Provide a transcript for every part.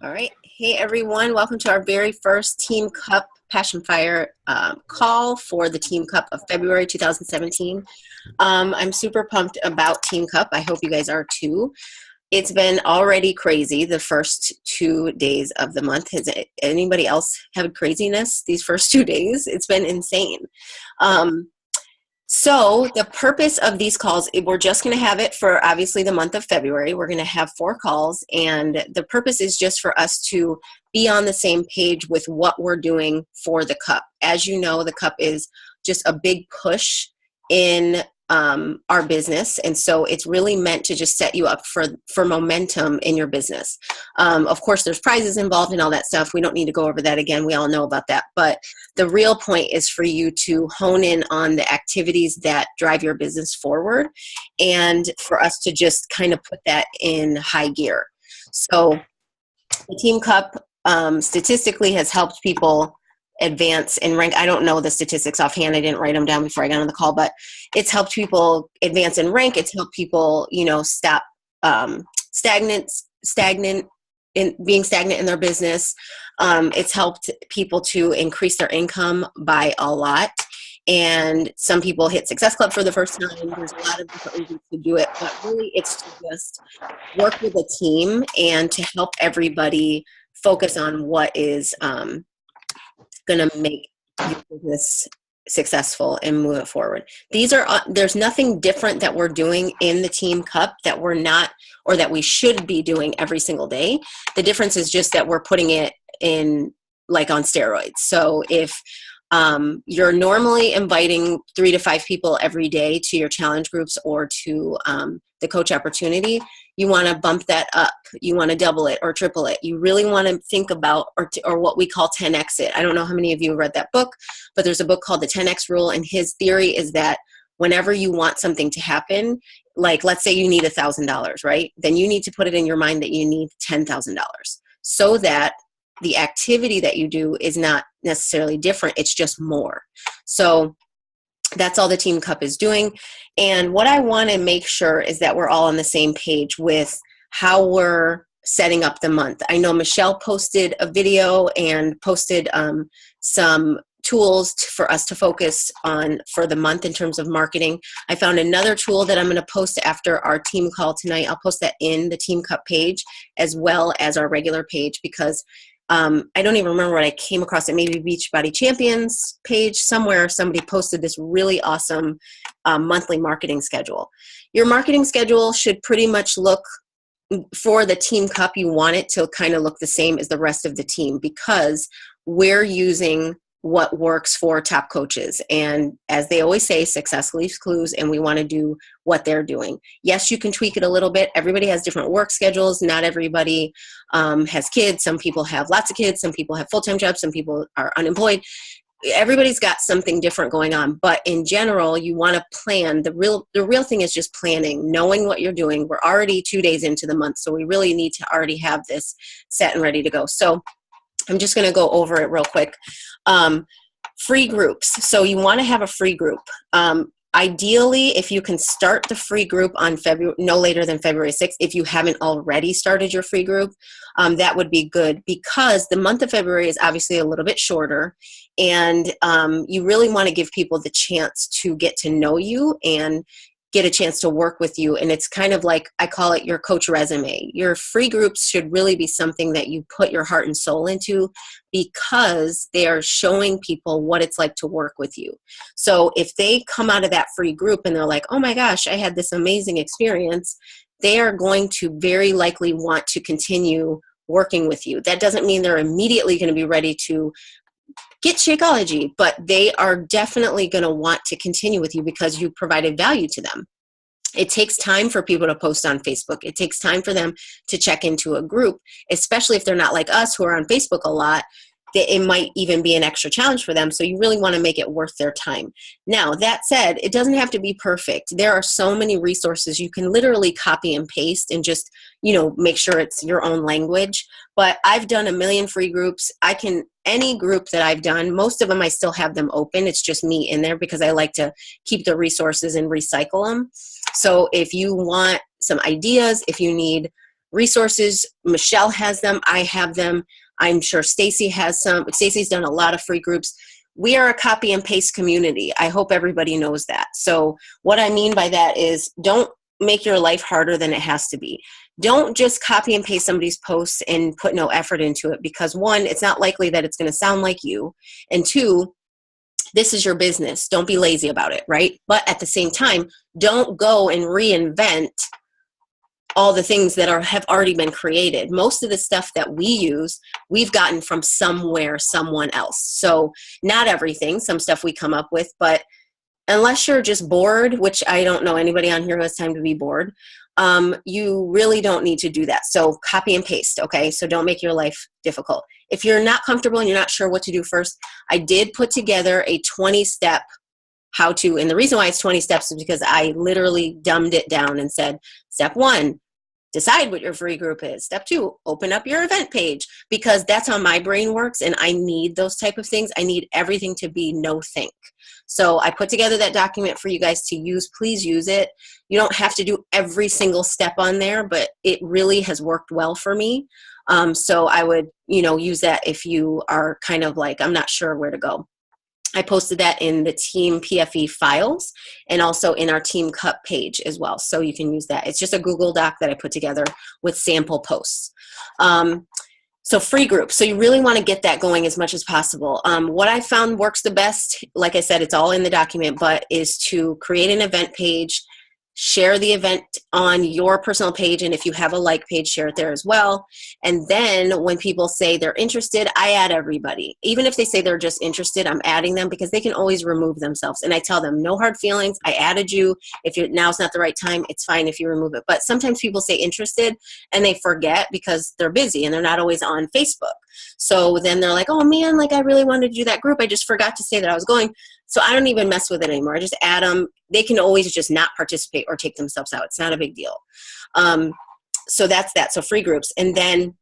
All right. Hey, everyone. Welcome to our very first Team Cup Passion Fire call for the Team Cup of February 2017. I'm super pumped about Team Cup. I hope you guys are too. It's been already crazy the first 2 days of the month. Has anybody else had craziness these first 2 days? It's been insane. So the purpose of these calls, we're just going to have it for obviously the month of February. We're going to have 4 calls, and the purpose is just for us to be on the same page with what we're doing for the cup. As you know, the cup is just a big push in our business, and so it's really meant to just set you up for momentum in your business. Of course, there's prizes involved and all that stuff. We don't need to go over that again. We all know about that. But the real point is for you to hone in on the activities that drive your business forward, and for us to just kind of put that in high gear. So the Team Cup statistically has helped people advance and rank. I don't know the statistics offhand. I didn't write them down before I got on the call, but it's helped people advance and rank. It's helped people, stop stagnant in being stagnant in their business. It's helped people to increase their income by a lot. And some people hit Success Club for the first time. There's a lot of different reasons to do it, but really it's to just work with a team and to help everybody focus on what is going to make your business successful and move it forward. There's nothing different that we're doing in the Team Cup that we're not, or that we should be doing every single day. The difference is just that we're putting it in like on steroids. So if you're normally inviting 3 to 5 people every day to your challenge groups or to the coach opportunity, you want to bump that up. You want to double it or triple it. You really want to think about, or what we call 10X it. I don't know how many of you read that book, but there's a book called The 10X Rule, and his theory is that whenever you want something to happen, like let's say you need $1,000, right? Then you need to put it in your mind that you need $10,000 so that the activity that you do is not necessarily different. It's just more. So that's all the Team Cup is doing. And what I want to make sure is that we're all on the same page with how we're setting up the month. I know Michelle posted a video and posted some tools for us to focus on for the month in terms of marketing. I found another tool that I'm going to post after our team call tonight. I'll post that in the Team Cup page as well as our regular page, because I don't even remember what I came across it. Maybe Beachbody Champions page somewhere. Somebody posted this really awesome monthly marketing schedule. Your marketing schedule should pretty much look, for the Team Cup, you want it to kind of look the same as the rest of the team, because we're using what works for top coaches. And as they always say, success leaves clues, and we want to do what they're doing. Yes, you can tweak it a little bit. Everybody has different work schedules. Not everybody has kids. Some people have lots of kids. Some people have full-time jobs. Some people are unemployed. Everybody's got something different going on. But in general, you want to plan. The real thing is just planning, knowing what you're doing. We're already 2 days into the month, so we really need to already have this set and ready to go. So I'm just going to go over it real quick. Free groups. So you want to have a free group. Ideally, if you can start the free group on no later than February 6th, if you haven't already started your free group, that would be good, because the month of February is obviously a little bit shorter, and you really want to give people the chance to get to know you and get a chance to work with you. And it's kind of like, I call it your coach resume. Your free groups should really be something that you put your heart and soul into, because they are showing people what it's like to work with you. So if they come out of that free group and they're like, oh my gosh, I had this amazing experience, they are going to very likely want to continue working with you. That doesn't mean they're immediately going to be ready to get Shakeology, but they are definitely going to want to continue with you because you provided value to them. It takes time for people to post on Facebook. It takes time for them to check into a group, especially if they're not like us who are on Facebook a lot. It might even be an extra challenge for them. So you really want to make it worth their time. Now, that said, it doesn't have to be perfect. There are so many resources. You can literally copy and paste and just, make sure it's your own language. But I've done a million free groups. Any group that I've done, most of them I still have them open. It's just me in there because I like to keep the resources and recycle them. So if you want some ideas, if you need resources. Michelle has them. I have them. I'm sure Stacy has some. Stacy's done a lot of free groups. We are a copy and paste community. I hope everybody knows that. So what I mean by that is, don't make your life harder than it has to be. Don't just copy and paste somebody's posts and put no effort into it, because one, it's not likely that it's going to sound like you. And two, this is your business. Don't be lazy about it, right? But at the same time, don't go and reinvent all the things that have already been created. Most of the stuff that we use, we've gotten from somewhere, someone else. So not everything, some stuff we come up with, but unless you're just bored, which I don't know anybody on here who has time to be bored, you really don't need to do that. So copy and paste, okay? So don't make your life difficult. If you're not comfortable and you're not sure what to do first, I did put together a 20-step how-to, and the reason why it's 20 steps is because I literally dumbed it down and said, step 1, decide what your free group is. Step 2, open up your event page, because that's how my brain works, and I need those type of things. I need everything to be no think. So I put together that document for you guys to use. Please use it. You don't have to do every single step on there, but it really has worked well for me. So I would, use that if you are kind of like, I'm not sure where to go. I posted that in the team PFE files and also in our team cup page as well. So you can use that. It's just a Google Doc that I put together with sample posts. So free groups. So you really want to get that going as much as possible. What I found works the best, like I said, it's all in the document, but is to create an event page, share the event on your personal page, and if you have a like page, share it there as well. And then when people say they're interested, I add everybody. Even if they say they're just interested, I'm adding them, because they can always remove themselves. And I tell them, no hard feelings. I added you. If now's not the right time, it's fine if you remove it. But sometimes people say interested and they forget because they're busy and they're not always on Facebook. So then they're like, oh man, like I really wanted to do that group. I just forgot to say that I was going. So I don't even mess with it anymore. I just add them. They can always just not participate or take themselves out. It's not a big deal. So that's that. So free groups. And then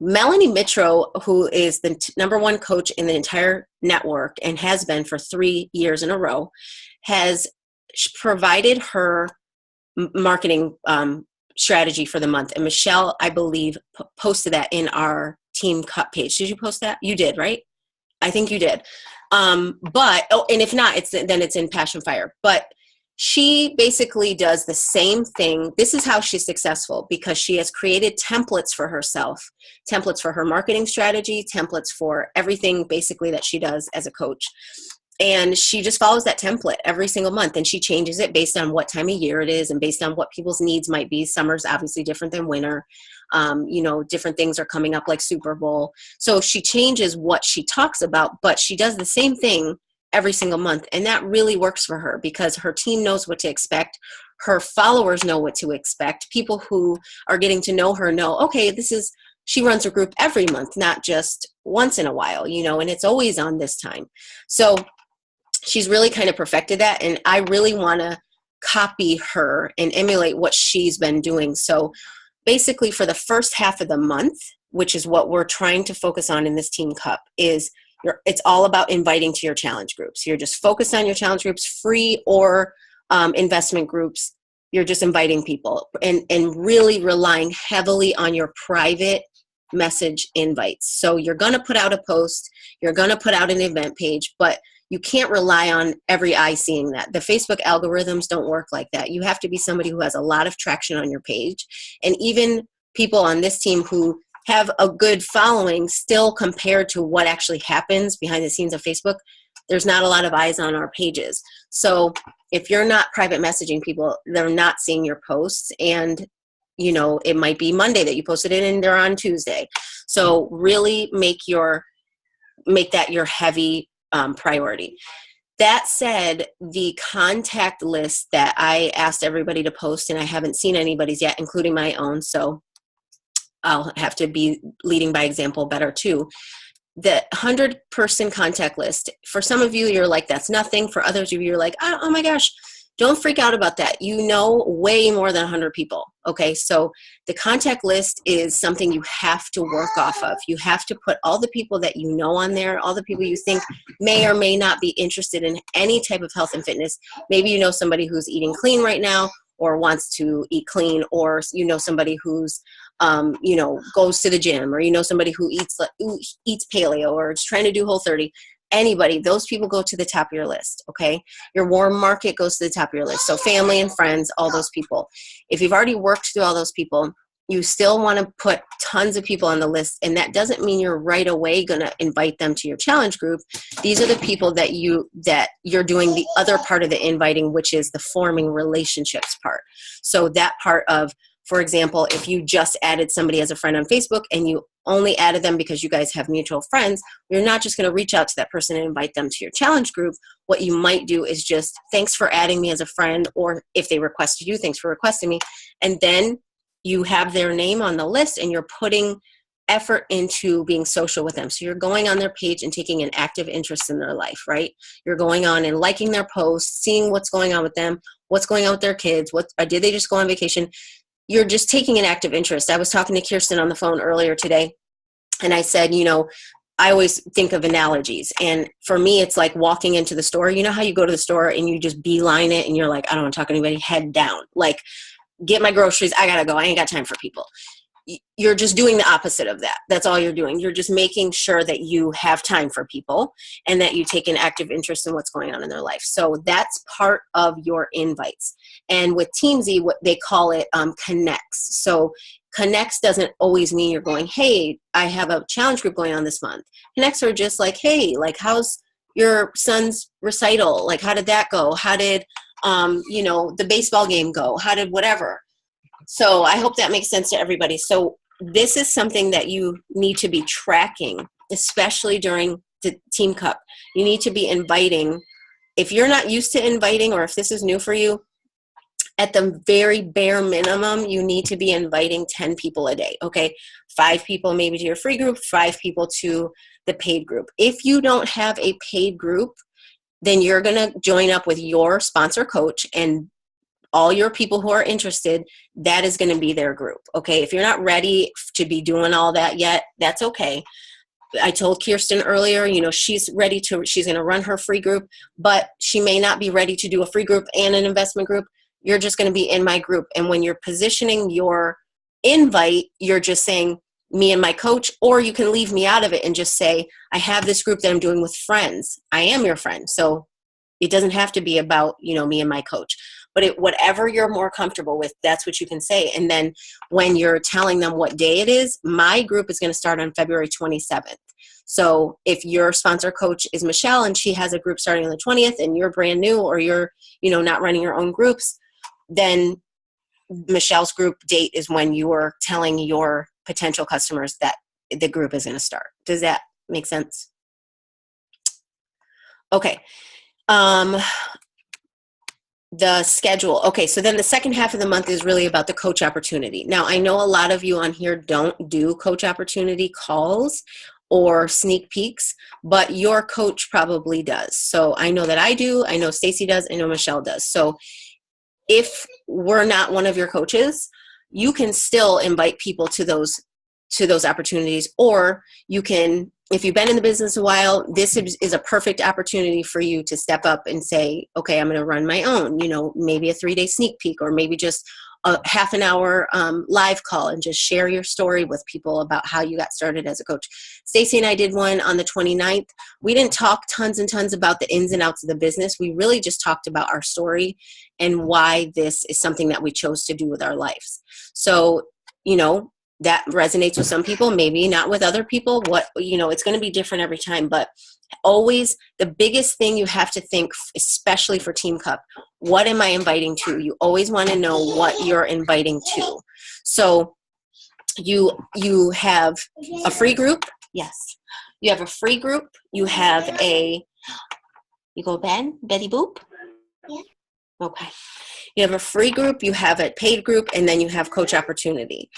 Melanie Mitro, who is the number one coach in the entire network and has been for 3 years in a row, has provided her marketing strategy for the month. And Michelle, I believe, posted that in our team cut page. Did you post that? You did, right? I think you did. And if not, then it's in Passion Fire. But she basically does the same thing. This is how she's successful, because she has created templates for herself, templates for her marketing strategy, templates for everything basically that she does as a coach. And she just follows that template every single month, and she changes it based on what time of year it is and based on what people's needs might be. Summer's obviously different than winter. Different things are coming up like Super Bowl. So she changes what she talks about, but she does the same thing every single month. And that really works for her because her team knows what to expect. Her followers know what to expect. People who are getting to know her know, okay, she runs her group every month, not just once in a while, and it's always on this time. So she's really kind of perfected that. And I really want to copy her and emulate what she's been doing. So basically for the first half of the month, which is what we're trying to focus on in this Team Cup, it's all about inviting to your challenge groups. You're just focused on your challenge groups, free or investment groups. You're just inviting people and really relying heavily on your private message invites. So you're going to put out a post, you're going to put out an event page, but you can't rely on every eye seeing that. The Facebook algorithms don't work like that. You have to be somebody who has a lot of traction on your page. And even people on this team who have a good following, still compared to what actually happens behind the scenes of Facebook, there's not a lot of eyes on our pages. So if you're not private messaging people, they're not seeing your posts. And it might be Monday that you posted it and they're on Tuesday. So really make that your heavy priority. That said, the contact list that I asked everybody to post, and I haven't seen anybody's yet, including my own, so I'll have to be leading by example better too. The 100-person contact list, for some of you, you're like, that's nothing. For others of you, you're like, oh my gosh, don't freak out about that. Way more than 100 people. Okay, so the contact list is something you have to work off of. You have to put all the people that you know on there, all the people you think may or may not be interested in any type of health and fitness. Maybe you know somebody who's eating clean right now or wants to eat clean, or somebody who's you know, goes to the gym, or you know somebody who eats paleo or is trying to do Whole30, anybody, those people go to the top of your list, okay? Your warm market goes to the top of your list. So family and friends, all those people. If you've already worked through all those people, you still want to put tons of people on the list, and that doesn't mean you're right away going to invite them to your challenge group. These are the people that you're doing the other part of the inviting, which is the forming relationships part. So that part of, for example, if you just added somebody as a friend on Facebook and you only added them because you guys have mutual friends, you're not just going to reach out to that person and invite them to your challenge group. What you might do is just, thanks for adding me as a friend, or if they requested you, thanks for requesting me. And then you have their name on the list and you're putting effort into being social with them. So you're going on their page and taking an active interest in their life, right? You're going on and liking their posts, seeing what's going on with them, what's going on with their kids, did they just go on vacation? You're just taking an active interest. I was talking to Kirsten on the phone earlier today, and I said, you know, I always think of analogies. And for me, it's like walking into the store. You know how you go to the store and you just beeline it and you're like, I don't want to talk to anybody, head down. Like, get my groceries, I gotta go, I ain't got time for people. You're just doing the opposite of that. That's all you're doing. You're just making sure that you have time for people and that you take an active interest in what's going on in their life. So that's part of your invites. And with Teamsy, what they call it connects. So connects doesn't always mean you're going, hey, I have a challenge group going on this month. Connects are just like, hey, like, how's your son's recital? Like, how did that go? How did you know, the baseball game go? How did whatever? So I hope that makes sense to everybody. So this is something that you need to be tracking, especially during the Team Cup. You need to be inviting. If you're not used to inviting, or if this is new for you, at the very bare minimum, you need to be inviting 10 people a day, okay? 5 people maybe to your free group, 5 people to the paid group. If you don't have a paid group, then you're going to join up with your sponsor coach, and all your people who are interested, that is going to be their group. Okay. If you're not ready to be doing all that yet, that's okay. I told Kirsten earlier, you know, she's going to run her free group, but she may not be ready to do a free group and an investment group. You're just going to be in my group. And when you're positioning your invite, you're just saying, me and my coach, or you can leave me out of it and just say, I have this group that I'm doing with friends. I am your friend. So it doesn't have to be about, you know, me and my coach, but whatever you're more comfortable with, that's what you can say. And then when you're telling them what day it is, my group is going to start on February 27th. So if your sponsor coach is Michelle and she has a group starting on the 20th and you're brand new, or you're, you know, not running your own groups, then Michelle's group date is when you're telling your potential customers that the group is going to start. Does that make sense? Okay. The schedule. Okay. So then the second half of the month is really about the coach opportunity. Now, I know a lot of you on here don't do coach opportunity calls or sneak peeks, but your coach probably does. So I know that I do. I know Stacy does. I know Michelle does. So if we're not one of your coaches, you can still invite people to those opportunities, or you can, if you've been in the business a while, this is a perfect opportunity for you to step up and say, okay, I'm going to run my own, you know, maybe a 3-day sneak peek, or maybe just a half an hour live call and just share your story with people about how you got started as a coach. Stacy and I did one on the 29th. We didn't talk tons and tons about the ins and outs of the business. We really just talked about our story and why this is something that we chose to do with our lives. So, you know, that resonates with some people, maybe not with other people. It's going to be different every time, but always the biggest thing you have to think, especially for Team Cup, what am I inviting to? You always want to know what you're inviting to. So you have a free group. Yes. You have a free group. You have you go Betty Boop? Yeah. Okay. You have a free group, you have a paid group, and then you have coach opportunity.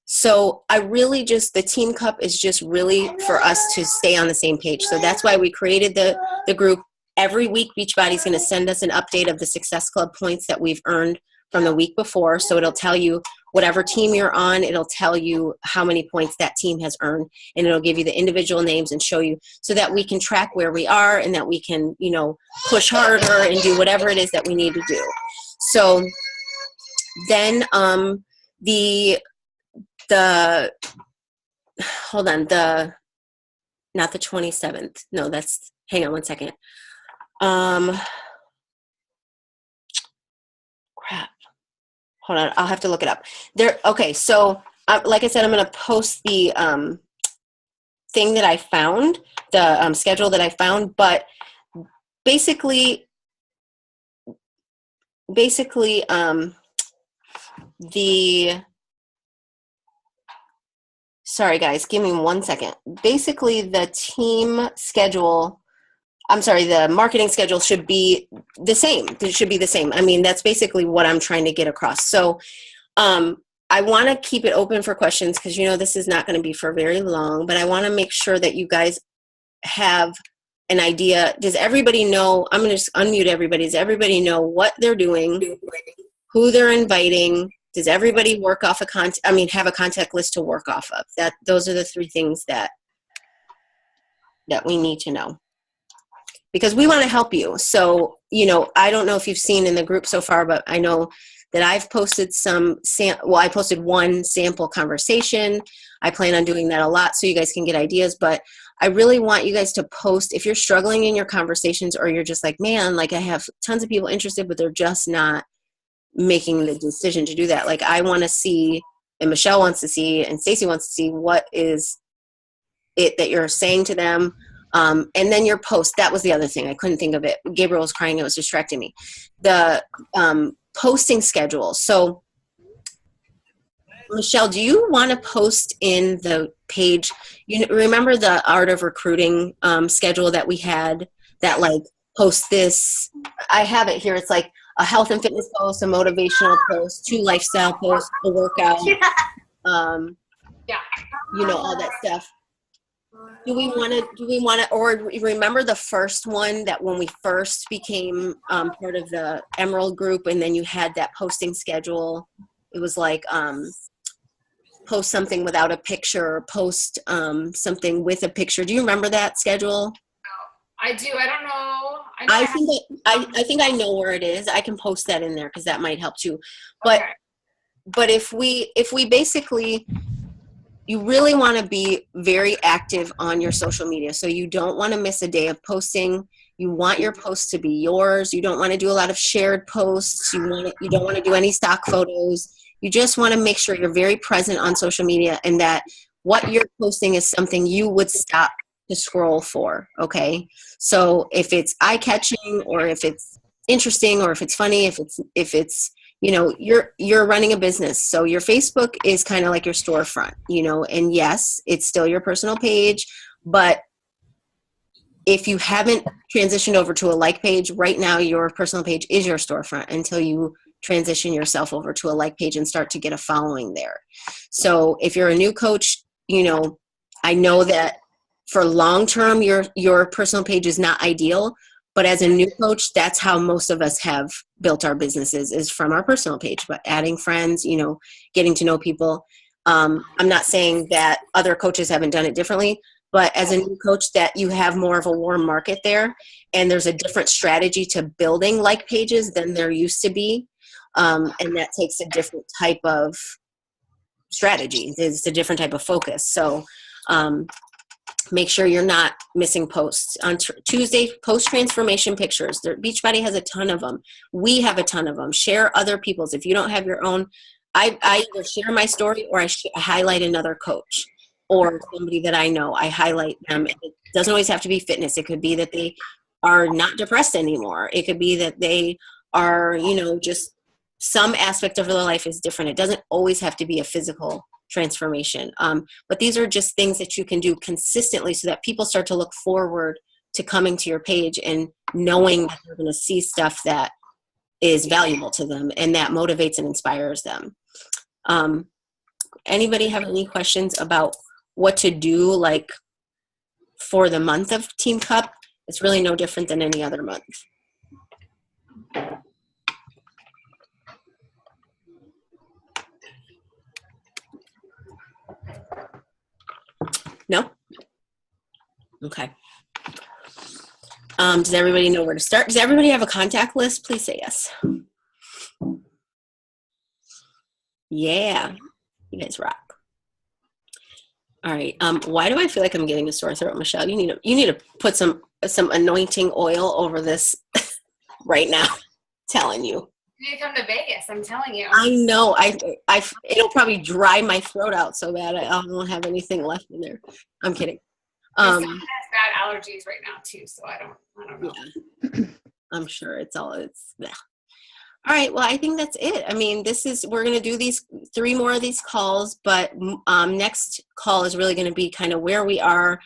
So I really the Team Cup is just really for us to stay on the same page. So that's why we created the group. Every week, Beachbody's going to send us an update of the Success Club points that we've earned from the week before. So it'll tell you whatever team you're on, it'll tell you how many points that team has earned, and it'll give you the individual names and show you, so that we can track where we are and that we can, you know, push harder and do whatever it is that we need to do. So then the, hold on, not the 27th. No, hang on one second. Crap. Hold on, I'll have to look it up. Okay, so like I said, I'm going to post the thing that I found, the schedule that I found, but basically, sorry guys, give me 1 second. Basically, the team schedule, the marketing schedule should be the same. It should be the same. I mean, that's basically what I'm trying to get across. So I want to keep it open for questions because, this is not going to be for very long, but I want to make sure that you guys have an idea. Does everybody know? I'm going to just unmute everybody. Does everybody know what they're doing, who they're inviting? Does everybody work off have a contact list to work off of? Those are the 3 things that we need to know, because we want to help you. So, I don't know if you've seen in the group so far, but I know that I've posted I posted one sample conversation. I plan on doing that a lot so you guys can get ideas, but I really want you guys to post if you're struggling in your conversations, or you're just like, man, like I have tons of people interested, but they're just not making the decision to do that. Like I want to see, and Michelle wants to see, and Stacy wants to see what is it that you're saying to them. And then your post, that was the other thing. I couldn't think of it. Gabriel was crying. It was distracting me. The posting schedule. So Michelle, do you want to post in the page? Remember the Art of Recruiting schedule that we had that like post this? I have it here. It's like a health and fitness post, a motivational post, 2 lifestyle posts, a workout, all that stuff. Do we want to, or remember the first one that when we first became part of the Emerald group, and then you had that posting schedule? It was like post something without a picture, post something with a picture. Do you remember that schedule? I do. I don't know. I think I know where it is. I can post that in there because that might help too. But okay. But if we basically, you really want to be very active on your social media. So you don't want to miss a day of posting. You want your posts to be yours. You don't want to do a lot of shared posts. You don't want to do any stock photos. You just want to make sure you're very present on social media, and that what you're posting is something you would stop to scroll for, okay? So if it's eye-catching, or if it's interesting, or if it's funny, if it's you're running a business, so your Facebook is kind of like your storefront, and yes, it's still your personal page, but if you haven't transitioned over to a like page, right now your personal page is your storefront until you transition yourself over to a like page and start to get a following there. So if you're a new coach, I know that for long term, your personal page is not ideal, but as a new coach, that's how most of us have built our businesses, is from our personal page, but adding friends, getting to know people. I'm not saying that other coaches haven't done it differently, but as a new coach, that you have more of a warm market there, and there's a different strategy to building like pages than there used to be. And that takes a different type of strategy. It's a different type of focus. So make sure you're not missing posts. On Tuesday, post transformation pictures. Beachbody has a ton of them. We have a ton of them. Share other people's. If you don't have your own, I either share my story, or I highlight another coach or somebody that I know. I highlight them. It doesn't always have to be fitness. It could be that they are not depressed anymore. It could be that they are, just some aspect of their life is different. It doesn't always have to be a physical transformation. But these are just things that you can do consistently so that people start to look forward to coming to your page and knowing that they're going to see stuff that is valuable to them and that motivates and inspires them. Anybody have any questions about what to do, like for the month of Team Cup? It's really no different than any other month. No? Okay. Does everybody know where to start? Does everybody have a contact list? Please say yes. Yeah, you guys rock. All right. Why do I feel like I'm getting a sore throat, Michelle? You need to put some anointing oil over this right now. Telling you. You need to come to Vegas. I'm telling you. I know. It'll probably dry my throat out so bad I won't have anything left in there. I'm kidding. My son has bad allergies right now too, so I don't know. Yeah. I'm sure yeah. All right. Well, I think that's it. I mean, we're going to do these 3 more of these calls, but next call is really going to be kind of where we are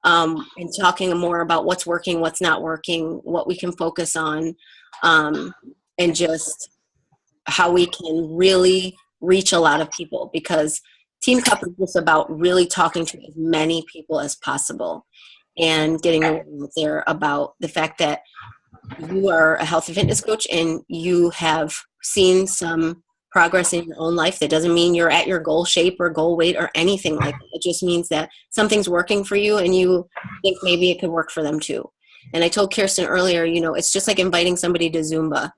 and talking more about what's working, what's not working, what we can focus on, and just how we can really reach a lot of people, because Team Cup is just about really talking to as many people as possible and getting the word out there about the fact that you are a health and fitness coach and you have seen some progress in your own life. That doesn't mean you're at your goal shape or goal weight or anything like that. It just means that something's working for you and you think maybe it could work for them too. And I told Kirsten earlier, it's just like inviting somebody to Zumba.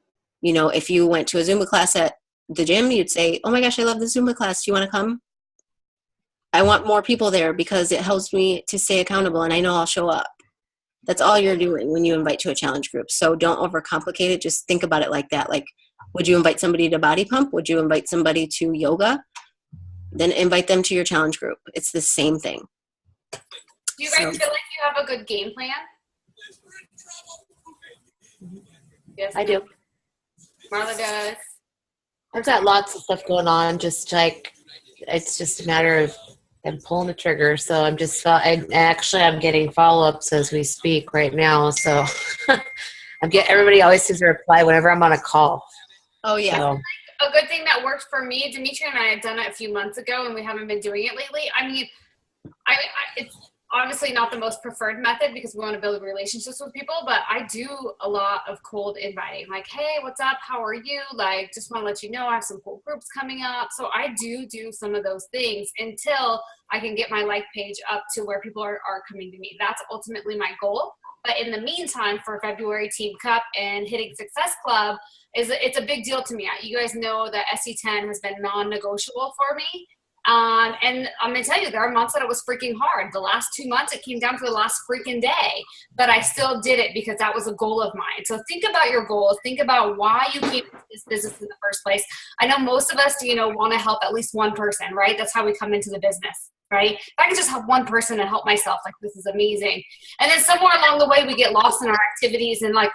If you went to a Zumba class at the gym, you'd say, oh my gosh, I love the Zumba class. Do you want to come? I want more people there because it helps me to stay accountable and I know I'll show up. That's all you're doing when you invite to a challenge group. So don't overcomplicate it. Just think about it like that. Like, would you invite somebody to body pump? Would you invite somebody to yoga? Then invite them to your challenge group. It's the same thing. Do you guys feel like you have a good game plan? Yes, I do. Marla does. I've got lots of stuff going on. Just like, it's just a matter of them pulling the trigger. So I'm getting follow-ups as we speak right now. So everybody always seems to reply whenever I'm on a call. Oh yeah. So. A good thing that worked for me, Demetria and I had done it a few months ago and we haven't been doing it lately. I mean, it's obviously not the most preferred method because we want to build relationships with people, but I do a lot of cold inviting. Like, hey, what's up? How are you? Like, just want to let you know I have some cool groups coming up. So I do some of those things until I can get my like page up to where people are coming to me. That's ultimately my goal. But in the meantime, for February Team Cup and hitting Success Club, it's a big deal to me. You guys know that SE10 has been non-negotiable for me. And I'm going to tell you, there are months that it was freaking hard. The last 2 months, it came down to the last freaking day. But I still did it because that was a goal of mine. So think about your goals. Think about why you came into this business in the first place. I know most of us, want to help at least one person, right? That's how we come into the business, right? If I can just help one person and help myself, like, this is amazing. And then somewhere along the way, we get lost in our activities and, like,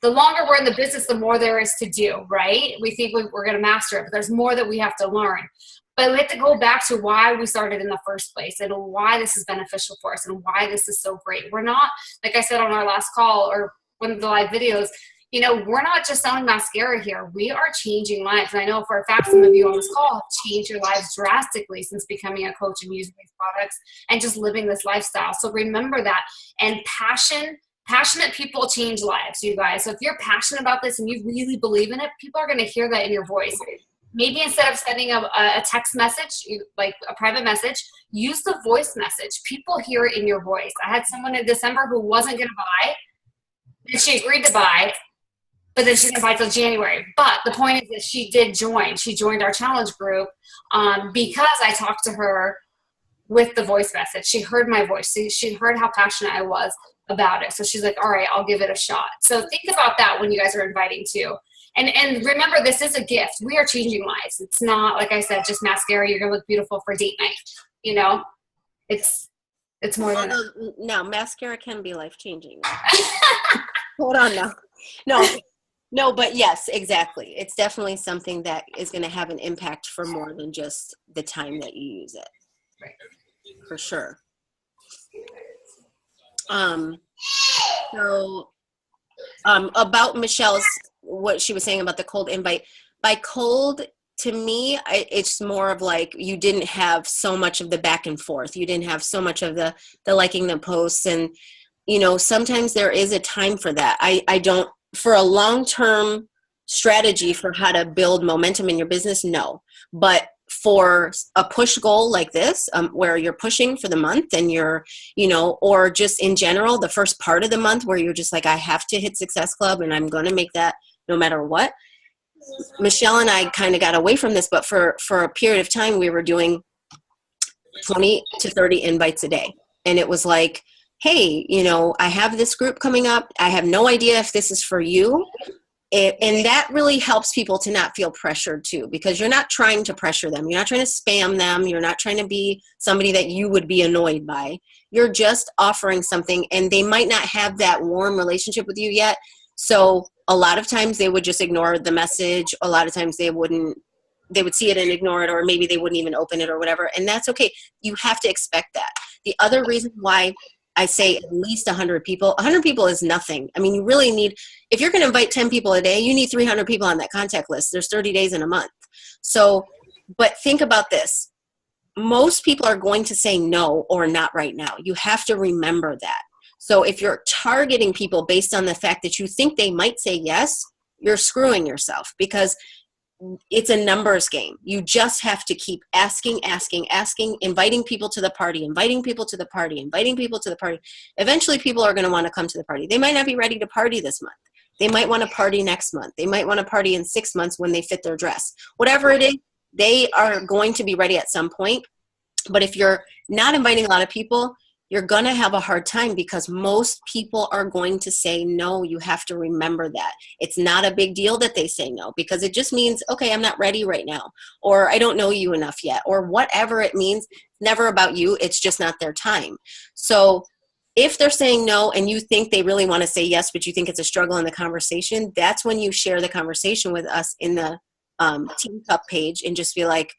the longer we're in the business, the more there is to do, right? We think we're going to master it, but there's more that we have to learn. But we have to go back to why we started in the first place and why this is beneficial for us and why this is so great. We're not, like I said on our last call or one of the live videos, we're not just selling mascara here. We are changing lives. And I know for a fact some of you on this call have changed your lives drastically since becoming a coach and using these products and just living this lifestyle. So remember that. And passionate people change lives, you guys. So if you're passionate about this and you really believe in it, people are going to hear that in your voice. Maybe instead of sending a text message, like a private message, use the voice message. People hear it in your voice. I had someone in December who wasn't going to buy, and she agreed to buy, but then she's going to buy till January. But the point is that she did join. She joined our challenge group because I talked to her with the voice message. She heard my voice. She heard how passionate I was about it. So she's like, all right, I'll give it a shot. So think about that when you guys are inviting too. And remember, this is a gift. We are changing lives. It's not, like I said, just mascara. You're going to look beautiful for date night. It's more than that. No, mascara can be life-changing. Hold on now. No, but yes, exactly. It's definitely something that is going to have an impact for more than just the time that you use it. Right. For sure. About Michelle's, what she was saying about the cold invite. By cold, to me, it's more of like you didn't have so much of the back and forth. You didn't have so much of the liking the posts. And, sometimes there is a time for that. I don't, for a long-term strategy for how to build momentum in your business, no. But for a push goal like this, where you're pushing for the month and you're, or just in general, the first part of the month where you're just like, I have to hit Success Club and I'm going to make that no matter what. Michelle and I kind of got away from this, but for a period of time we were doing 20 to 30 invites a day. And it was like, hey, I have this group coming up. I have no idea if this is for you. And that really helps people to not feel pressured too, because you're not trying to pressure them. You're not trying to spam them. You're not trying to be somebody that you would be annoyed by. You're just offering something, and they might not have that warm relationship with you yet. So a lot of times they would just ignore the message. A lot of times they would see it and ignore it, or maybe they wouldn't even open it or whatever. And that's okay. You have to expect that. The other reason why I say at least 100 people. 100 people is nothing. I mean, you really need, if you're going to invite 10 people a day, you need 300 people on that contact list. There's 30 days in a month. So, but think about this. Most people are going to say no or not right now. You have to remember that. So if you're targeting people based on the fact that you think they might say yes, you're screwing yourself, because it's a numbers game. You just have to keep asking, inviting people to the party. Eventually people are going to want to come to the party. They might not be ready to party this month. They might want to party next month. They might want to party in 6 months when they fit their dress. Whatever it is, they are going to be ready at some point. But if you're not inviting a lot of people, you're going to have a hard time, because most people are going to say no. You have to remember that. It's not a big deal that they say no, because it just means, okay, I'm not ready right now, or I don't know you enough yet, or whatever it means. It's never about you. It's just not their time. So if they're saying no and you think they really want to say yes, but you think it's a struggle in the conversation, that's when you share the conversation with us in the Team Cup page and just be like,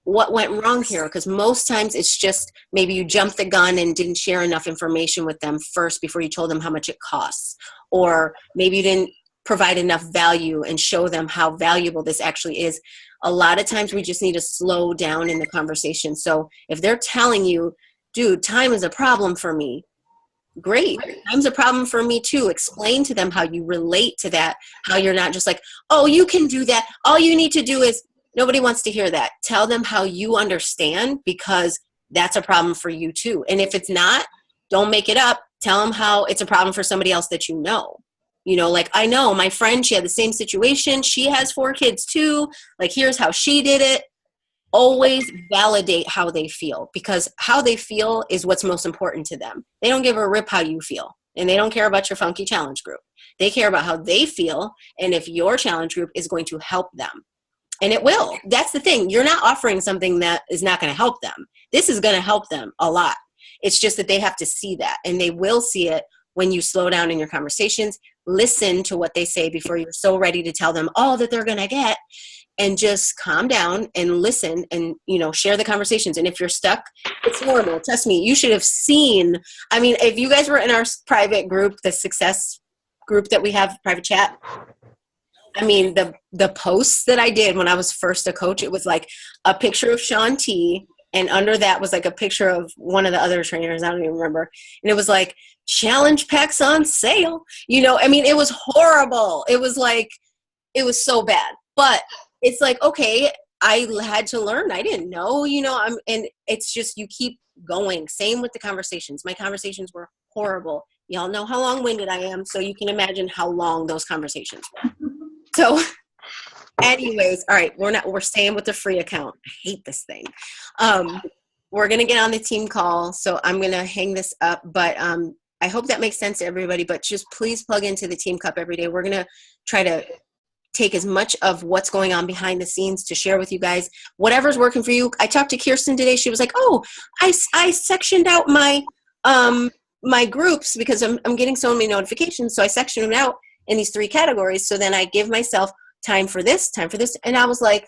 what went wrong here? Because most times it's just maybe you jumped the gun and didn't share enough information with them first before you told them how much it costs. Or maybe you didn't provide enough value and show them how valuable this actually is. A lot of times we just need to slow down in the conversation. So if they're telling you, dude, time is a problem for me, great. Time's a problem for me too. Explain to them how you relate to that, how you're not just like, oh, you can do that. All you need to do is, nobody wants to hear that. Tell them how you understand, because that's a problem for you too. And if it's not, don't make it up. Tell them how it's a problem for somebody else that you know. Like, I know my friend, she had the same situation. She has 4 kids too. Like, here's how she did it. Always validate how they feel, because how they feel is what's most important to them. They don't give a rip how you feel, and they don't care about your funky challenge group. They care about how they feel, and if your challenge group is going to help them. And it will. That's the thing. You're not offering something that is not going to help them. This is going to help them a lot. It's just that they have to see that, and they will see it when you slow down in your conversations. Listen to what they say before you're so ready to tell them all that they're going to get, and just calm down and listen and, share the conversations. And if you're stuck, it's normal. Trust me, you should have seen. I mean, if you guys were in our private group, the success group that we have, private chat, I mean, the posts that I did when I was first a coach, it was like a picture of Shaun T, and under that was like a picture of one of the other trainers. I don't even remember. And it was like, challenge packs on sale. I mean, it was horrible. It was like, it was so bad. But it's like, okay, I had to learn. I didn't know, and it's just, you keep going. Same with the conversations. My conversations were horrible. Y'all know how long-winded I am, so you can imagine how long those conversations were. So anyways, all right, we're staying with the free account. I hate this thing. We're going to get on the team call, so I'm going to hang this up, but I hope that makes sense to everybody, but just please plug into the Team Cup every day. We're going to try to take as much of what's going on behind the scenes to share with you guys. Whatever's working for you. I talked to Kirsten today. She was like, oh, I sectioned out my my groups because I'm getting so many notifications, so I sectioned them out in these 3 categories. So then I give myself time for this. And I was like,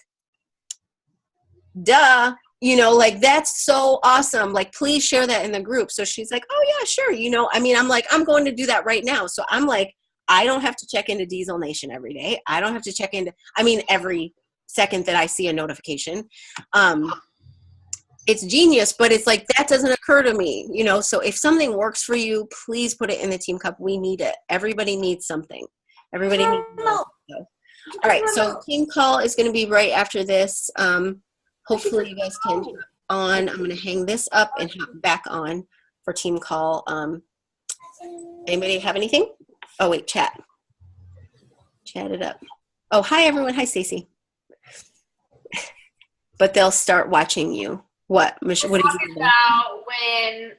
duh, like, that's so awesome. Like, please share that in the group. So she's like, oh yeah, sure. I mean, I'm like, I'm going to do that right now. So I'm like, I don't have to check into Diesel Nation every day. I don't have to check into, every second that I see a notification. It's genius, but it's like, that doesn't occur to me, so if something works for you, please put it in the Team Cup. We need it. Everybody needs something. Everybody needs something. All right, so team call is going to be right after this. Hopefully you guys can jump on. I'm going to hang this up and hop back on for team call. Anybody have anything? Oh wait, chat it up. Oh, hi everyone. Hi, Stacy. But they'll start watching you What, Michelle? What did Talking you do? about when,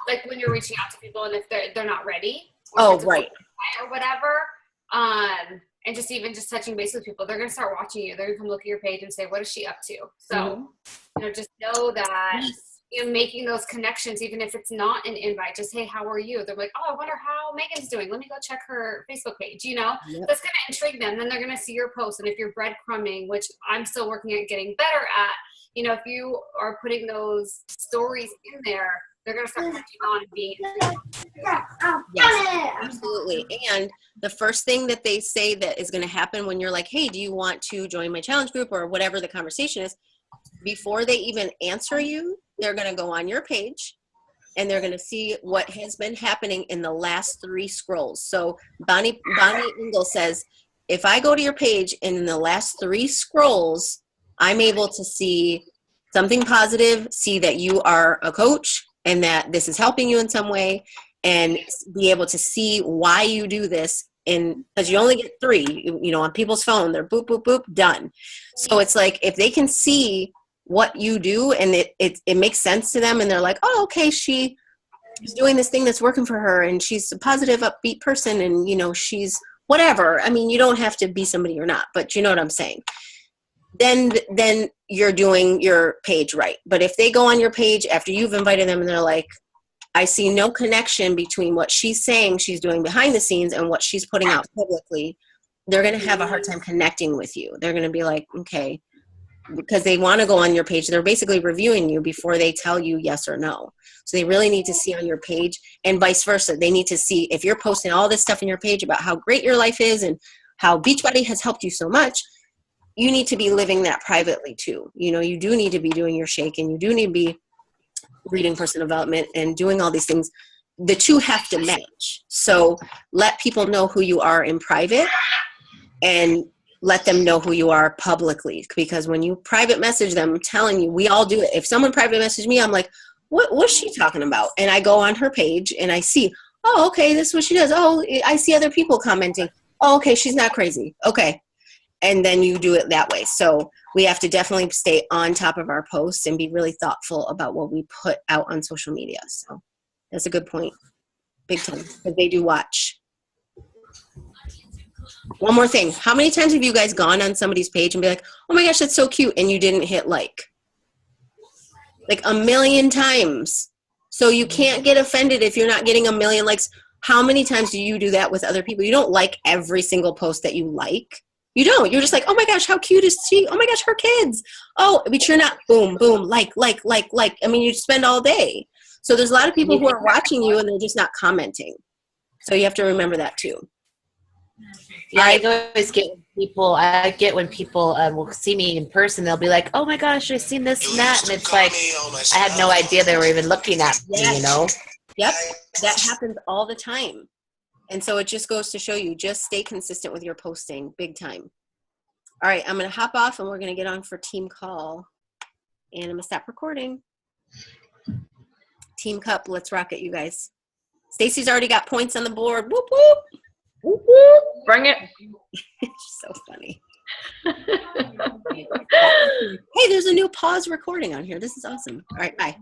like when you're reaching out to people and if they're not ready, or Oh, if it's a right. or whatever, and just even just touching base with people, they're gonna start watching you. They're gonna come look at your page and say, "What is she up to?" So, just know that making those connections, even if it's not an invite, just hey, how are you? They're like, "Oh, I wonder how Megan's doing. Let me go check her Facebook page." That's gonna intrigue them. Then they're gonna see your post, and if you're breadcrumbing, which I'm still working at getting better at, if you are putting those stories in there, they're going to start catching on and being Yes, absolutely. And the first thing that they say that is going to happen when you're like, hey, do you want to join my challenge group or whatever the conversation is, before they even answer you, they're going to go on your page and they're going to see what has been happening in the last 3 scrolls. So Bonnie Engel says, if I go to your page and in the last 3 scrolls, I'm able to see something positive, see that you are a coach and that this is helping you in some way, and be able to see why you do this. And because you only get 3, on people's phone, they're boop, boop, boop, done. So it's like, if they can see what you do and it makes sense to them and they're like, oh, okay, she is doing this thing that's working for her and she's a positive, upbeat person and, she's whatever. I mean, you don't have to be somebody you're not, but you know what I'm saying. Then you're doing your page right. But if they go on your page after you've invited them and they're like, I see no connection between what she's saying she's doing behind the scenes and what she's putting out publicly, they're going to have a hard time connecting with you. They're going to be like, okay, because they want to go on your page. They're basically reviewing you before they tell you yes or no. So they really need to see on your page, and vice versa. They need to see if you're posting all this stuff in your page about how great your life is and how Beachbody has helped you so much. You need to be living that privately too. You do need to be doing your shake and you do need to be reading personal development and doing all these things. The two have to match. So let people know who you are in private and let them know who you are publicly. Because when you private message them, I'm telling you, we all do it. If someone private message me, I'm like, what's she talking about? And I go on her page and I see, oh, okay, this is what she does. Oh, I see other people commenting. Oh, okay, she's not crazy. Okay. And then you do it that way. So we have to definitely stay on top of our posts and be really thoughtful about what we put out on social media. So that's a good point. Big time. Because they do watch. One more thing. How many times have you guys gone on somebody's page and be like, oh my gosh, that's so cute, and you didn't hit like? Like 1,000,000 times. So you can't get offended if you're not getting 1,000,000 likes. How many times do you do that with other people? You don't like every single post that you like. You don't. You're just like, oh my gosh, how cute is she? Oh my gosh, her kids. Oh, but you're not boom, boom, like. I mean, you spend all day. So there's a lot of people who are watching you and they're just not commenting. So you have to remember that too. Yeah, I always get when people will see me in person. They'll be like, oh my gosh, I've seen this and that. And it's like, I had no idea they were even looking at me, Yep, that happens all the time. And so it just goes to show you, just stay consistent with your posting, big time. All right, I'm going to hop off and we're going to get on for team call. And I'm going to stop recording. Team Cup, let's rock it, you guys. Stacy's already got points on the board. Whoop, whoop. Whoop, whoop. Bring it. So funny. Hey, there's a new pause recording on here. This is awesome. All right, bye.